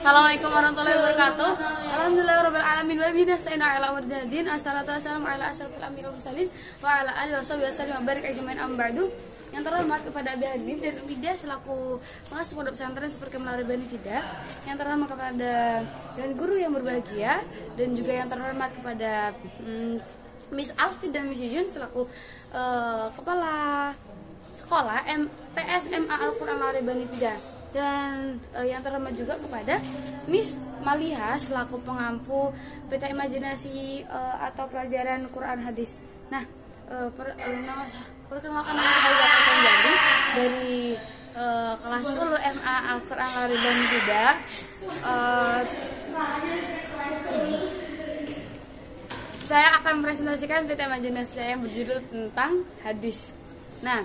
Assalamualaikum warahmatullahi wabarakatuh. Alhamdulillahirabbil alamin wa bihi nasta'inu ala umuri din. Assalatu wassalamu ala asyrofil anbiya'i wal mursalin wa ala alihi washabihi wasallam wa barik ajmain amma ba'du. Yang terhormat kepada Abi Hanif dan Umida selaku pengasuh pondok pesantren Super Kemlar Banifida, yang terhormat kepada dan guru yang berbahagia, dan juga yang terhormat kepada Miss Alfi dan Miss Jun selaku kepala sekolah PSMA Al-Quran Lari Banifida, dan yang terhormat juga kepada Miss Maliha selaku pengampu PT Imajinasi atau pelajaran Quran Hadis. Nah, perkenalkan saya Jadi dari kelas 10 MA Al-Quran Lari Banifida. Saya akan presentasikan PT Imajinasi saya yang berjudul tentang hadis. Nah,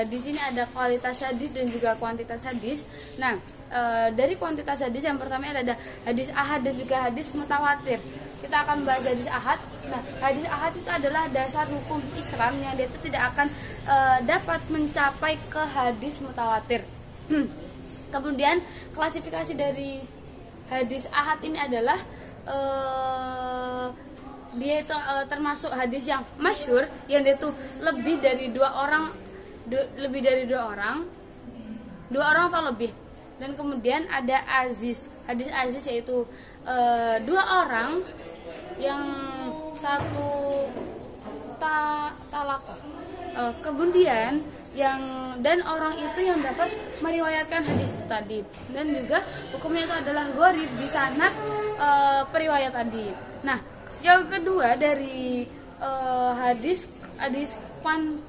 di sini ada kualitas hadis dan juga kuantitas hadis. Nah, dari kuantitas hadis yang pertama ada hadis ahad dan juga hadis mutawatir. Kita akan bahas hadis ahad. Nah, hadis ahad itu adalah dasar hukum Islam yang dia itu tidak akan dapat mencapai ke hadis mutawatir. Kemudian klasifikasi dari hadis ahad ini adalah dia itu termasuk hadis yang masyhur, yang dia itu lebih dari dua orang atau lebih. Dan kemudian ada aziz. Hadis aziz yaitu dua orang yang satu talak, kemudian dan orang itu yang dapat meriwayatkan hadis itu tadi, dan juga hukumnya itu adalah gharib di sanad periwayat tadi. Nah, yang kedua dari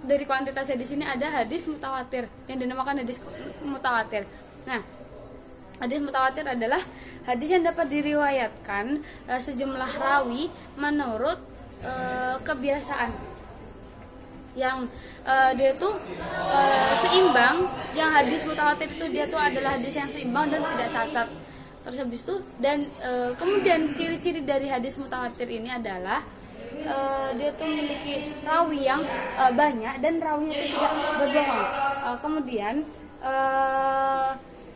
dari kuantitas hadis ini ada hadis mutawatir yang dinamakan hadis mutawatir. Nah, hadis mutawatir adalah hadis yang dapat diriwayatkan sejumlah rawi menurut kebiasaan, yang dia tuh seimbang. Yang hadis mutawatir itu dia tuh adalah hadis yang seimbang dan tidak cacat. Terus habis itu kemudian ciri-ciri dari hadis mutawatir ini adalah dia tuh memiliki rawi yang banyak dan rawi itu tidak berbohong. Kemudian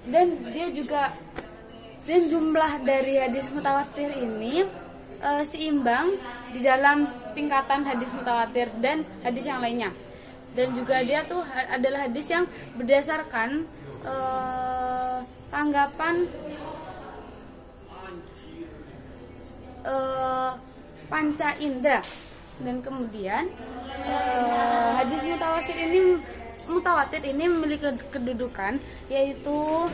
dan jumlah dari hadis mutawatir ini seimbang di dalam tingkatan hadis mutawatir dan hadis yang lainnya. Dan juga dia tuh adalah hadis yang berdasarkan tanggapan panca indera. Dan kemudian hadis mutawatir ini memiliki kedudukan, yaitu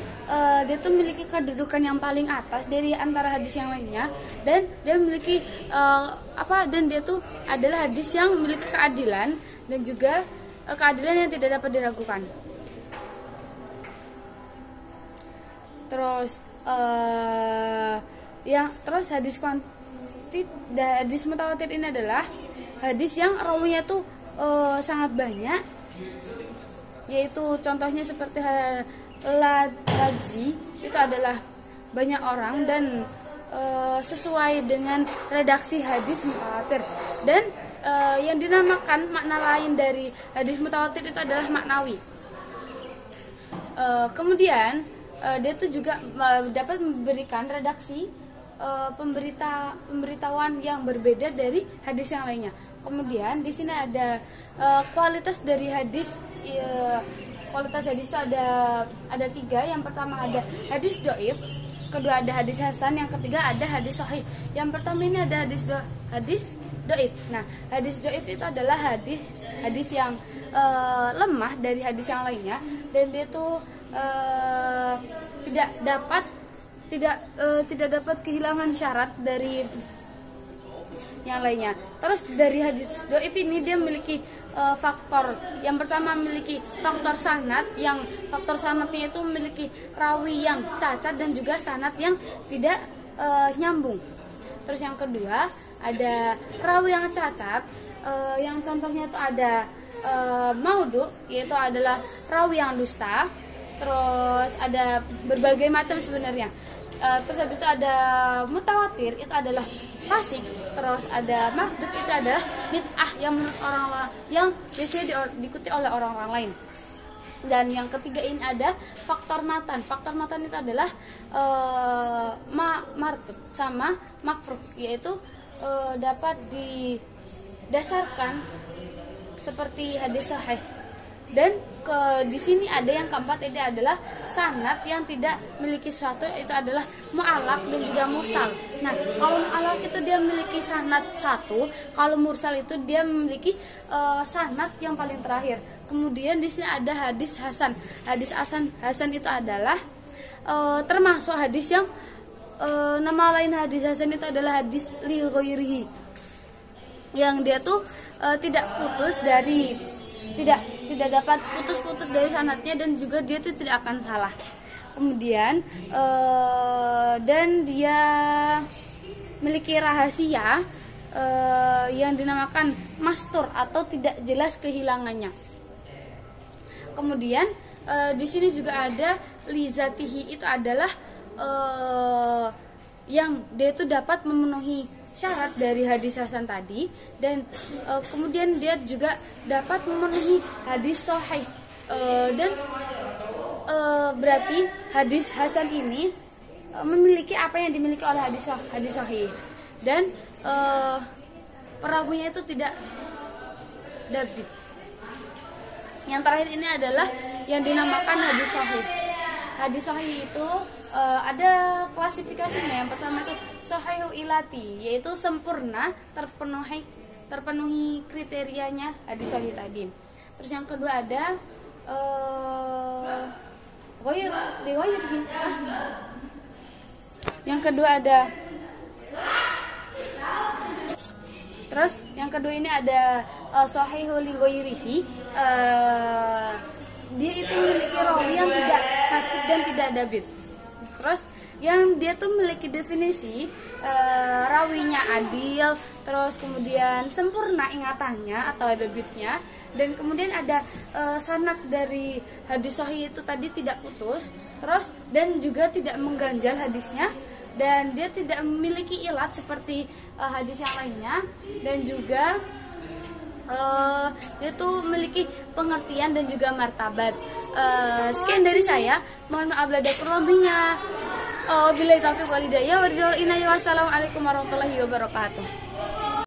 dia tuh memiliki kedudukan yang paling atas dari antara hadis yang lainnya, dan dia memiliki dan dia tuh adalah hadis yang memiliki keadilan dan juga keadilan yang tidak dapat diragukan. Terus hadis mutawatir ini adalah hadis yang rawinya tuh sangat banyak, yaitu contohnya seperti hadzi itu adalah banyak orang dan sesuai dengan redaksi hadis mutawatir. Dan yang dinamakan makna lain dari hadis mutawatir itu adalah maknawi. Kemudian dia tuh juga dapat memberikan redaksi pemberitahuan yang berbeda dari hadis yang lainnya. Kemudian di sini ada kualitas dari hadis. Kualitas hadis itu ada tiga. Yang pertama ada hadis doif, kedua ada hadis hasan, yang ketiga ada hadis sahih. Yang pertama ini ada hadis doif. Nah, hadis doif itu adalah hadis yang lemah dari hadis yang lainnya, dan dia tuh tidak dapat kehilangan syarat dari yang lainnya. Terus dari hadis doif ini dia memiliki faktor. Yang pertama memiliki faktor sanad, yang faktor sanadnya itu memiliki rawi yang cacat dan juga sanad yang tidak nyambung. Terus yang kedua ada rawi yang cacat, yang contohnya itu ada maudhu, yaitu adalah rawi yang dusta. Terus ada berbagai macam sebenarnya. Terus habis itu ada mutawatir, itu adalah fasik. Terus ada mardud, itu adalah bid'ah yang menurut orang-orang, yang biasanya diikuti oleh orang-orang lain. Dan yang ketiga ini ada faktor matan. Faktor matan itu adalah martut sama makruh, yaitu dapat didasarkan seperti hadis sahih. Dan di sini ada yang keempat, ini adalah sanad yang tidak memiliki satu, itu adalah mu'allaq dan juga mursal. Nah, kalau mu'allaq itu dia memiliki sanad satu, kalau mursal itu dia memiliki sanad yang paling terakhir. Kemudian di sini ada hadis hasan. Hadis hasan itu adalah termasuk hadis yang nama lain hadis hasan itu adalah hadis li ghairihi, yang dia tuh tidak putus dari tidak dapat putus-putus dari sanadnya, dan juga dia itu tidak akan salah. Kemudian dan dia memiliki rahasia yang dinamakan mastur atau tidak jelas kehilangannya. Kemudian di sini juga ada lizatihi, itu adalah yang dia itu dapat memenuhi syarat dari hadis hasan tadi, dan kemudian dia juga dapat memenuhi hadis sahih, dan berarti hadis hasan ini memiliki apa yang dimiliki oleh hadis sahih, dan perawinya itu tidak dabit. Yang terakhir ini adalah yang dinamakan hadis sahih. Hadis sahih itu ada klasifikasinya. Yang pertama itu sahihu ilati, yaitu sempurna, terpenuhi kriterianya hadis sahih tadi. Terus yang kedua ada yang kedua ada terus yang kedua ini ada sahihu li ghairihi, dia itu memiliki rawi yang tidak hafid dan tidak dabit. Terus yang dia tuh memiliki definisi rawinya adil, terus kemudian sempurna ingatannya atau dabitnya, dan kemudian ada sanad dari hadis sahih itu tadi tidak putus, terus dan juga tidak mengganjal hadisnya, dan dia tidak memiliki ilat seperti hadis yang lainnya, dan juga dia tuh memiliki pengertian dan juga martabat. Sekian dari saya, mohon maaf bila ada kurang lebihnya. Wabillahi taufiq wal hidayah. Wassalamualaikum warahmatullahi wabarakatuh.